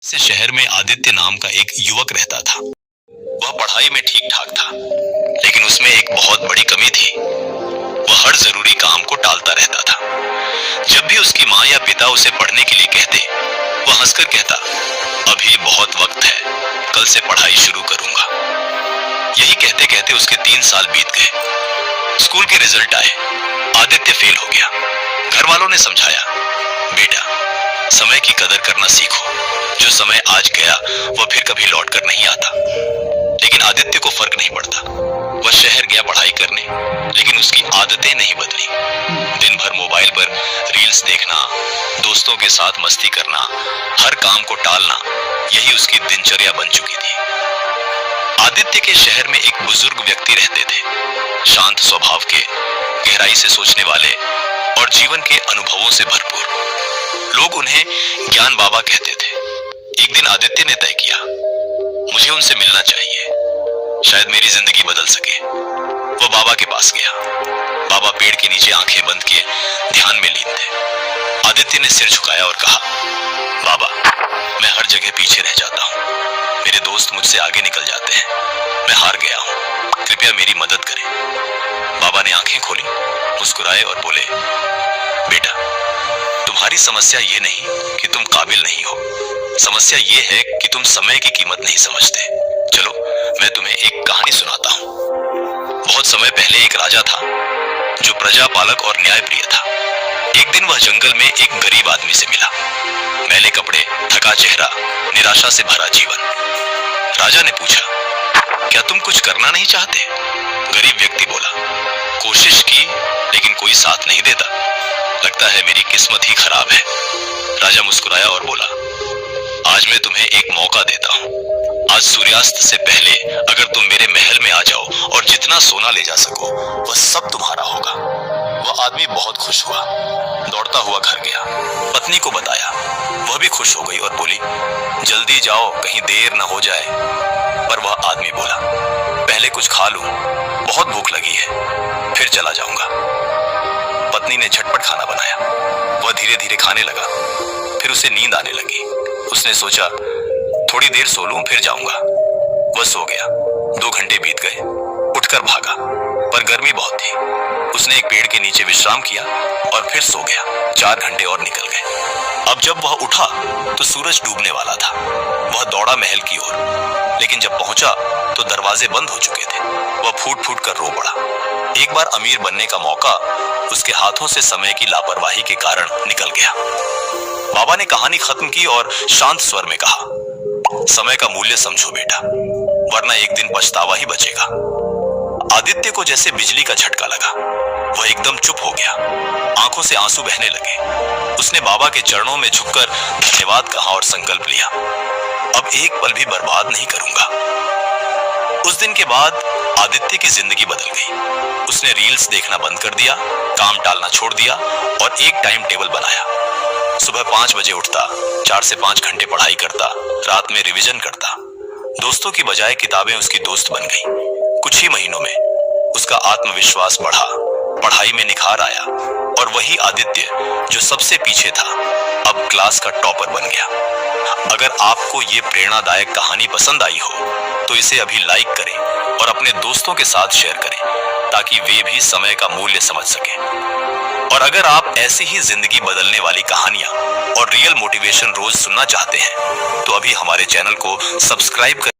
से शहर में आदित्य नाम का एक युवक रहता था। वह पढ़ाई में ठीक ठाक था, लेकिन उसमें एक बहुत बड़ी कमी थी। वह हर जरूरी काम को टालता रहता था। जब भी उसकी माँ या पिता उसे पढ़ने के लिए कहते, वह हंसकर कहता, अभी बहुत वक्त है, कल से पढ़ाई शुरू करूंगा। यही कहते कहते उसके 3 साल बीत गए। स्कूल के रिजल्ट आए, आदित्य फेल हो गया। घर वालों ने समझाया, बेटा समय की कदर करना सीखो, जो समय आज गया वह फिर कभी लौट कर नहीं आता। लेकिन आदित्य को फर्क नहीं पड़ता। वह शहर गया पढ़ाई करने, लेकिन उसकी आदतें नहीं बदली। दिन भर मोबाइल पर रील्स देखना, दोस्तों के साथ मस्ती करना, हर काम को टालना, यही उसकी दिनचर्या बन चुकी थी। आदित्य के शहर में एक बुजुर्ग व्यक्ति रहते थे, शांत स्वभाव के, गहराई से सोचने वाले और जीवन के अनुभवों से भरपूर। लोग उन्हें ज्ञान बाबा कहते थे। एक दिन आदित्य ने तय किया, मुझे उनसे मिलना चाहिए, शायद मेरी जिंदगी बदल सके। वह बाबा के पास गया। बाबा पेड़ के नीचे आंखें बंद किए ध्यान में लीन थे। आदित्य ने सिर झुकाया और कहा, बाबा मैं हर जगह पीछे रह जाता हूँ, मेरे दोस्त मुझसे आगे निकल जाते हैं, मैं हार गया हूँ, कृपया मेरी मदद करें। बाबा ने आंखें खोली, मुस्कुराए और बोले, बेटा तुम्हारी समस्या ये नहीं कि तुम काबिल नहीं हो, समस्या ये है कि तुम समय की कीमत नहीं समझते। चलो मैं तुम्हें एक कहानी सुनाता हूँ। बहुत समय पहले एक राजा था, जो प्रजापालक और न्यायप्रिय था। एक दिन वह जंगल में एक गरीब आदमी से मिला। मैले कपड़े, थका चेहरा, निराशा से भरा जीवन। राजा ने पूछा, क्या तुम कुछ करना नहीं चाहते? गरीब व्यक्ति बोला, कोशिश की लेकिन कोई साथ नहीं देता, लगता है मेरी किस्मत ही खराब है। राजा मुस्कुराया और बोला, आज मैं तुम्हें एक मौका देता हूँ। आज सूर्यास्त से पहले अगर तुम मेरे महल में आ जाओ और जितना सोना ले जा सको वह सब तुम्हारा होगा। वह आदमी बहुत खुश हुआ, दौड़ता हुआ घर गया, पत्नी को बताया। वह भी खुश हो गई और बोली, जल्दी जाओ कहीं देर न हो जाए। पर वह आदमी बोला, पहले कुछ खा लूं, बहुत भूख लगी है, फिर चला जाऊंगा। पत्नी ने झटपट खाना बनाया। वह धीरे धीरे खाने लगा, फिर उसे नींद आने लगी। उसने सोचा, थोड़ी देर सो लूं फिर जाऊंगा। वह सो गया। 2 घंटे बीत गए, उठकर भागा, पर गर्मी बहुत थी। उसने एक पेड़ के नीचे विश्राम किया और फिर सो गया। 4 घंटे और निकल गए। अब जब वह उठा तो सूरज डूबने वाला था। वह दौड़ा महल की ओर, लेकिन जब पहुंचा तो दरवाजे बंद हो चुके थे। वह फूट फूट कर रो पड़ा। एक बार अमीर बनने का मौका उसके हाथों से समय की लापरवाही के कारण निकल गया। बाबा ने कहानी खत्म की और शांत स्वर में कहा, समय का मूल्य समझो बेटा, वरना एक दिन पछतावा ही बचेगा। आदित्य को जैसे बिजली का झटका लगा। वह एकदम चुप हो गया, आंखों से आंसू बहने लगे। उसने बाबा के चरणों में झुककर धन्यवाद कहा और संकल्प लिया, अब एक पल भी बर्बाद नहीं करूंगा। उस दिन के बाद आदित्य की जिंदगी बदल गई। उसने रील्स देखना बंद कर दिया, काम टालना छोड़ दिया और एक टाइम टेबल बनाया। सुबह 5 बजे उठता, 4 से 5 घंटे पढ़ाई करता, रात में रिवीजन करता। दोस्तों की बजाय किताबें उसकी दोस्त बन गई। कुछ ही महीनों में उसका आत्मविश्वास बढ़ा, पढ़ाई में निखार आया और वही आदित्य जो सबसे पीछे था अब क्लास का टॉपर बन गया। अगर आपको ये प्रेरणादायक कहानी पसंद आई हो तो इसे अभी लाइक करें और अपने दोस्तों के साथ शेयर करें, ताकि वे भी समय का मूल्य समझ सकें। और अगर आप ऐसी ही जिंदगी बदलने वाली कहानियां और रियल मोटिवेशन रोज सुनना चाहते हैं तो अभी हमारे चैनल को सब्सक्राइब करें।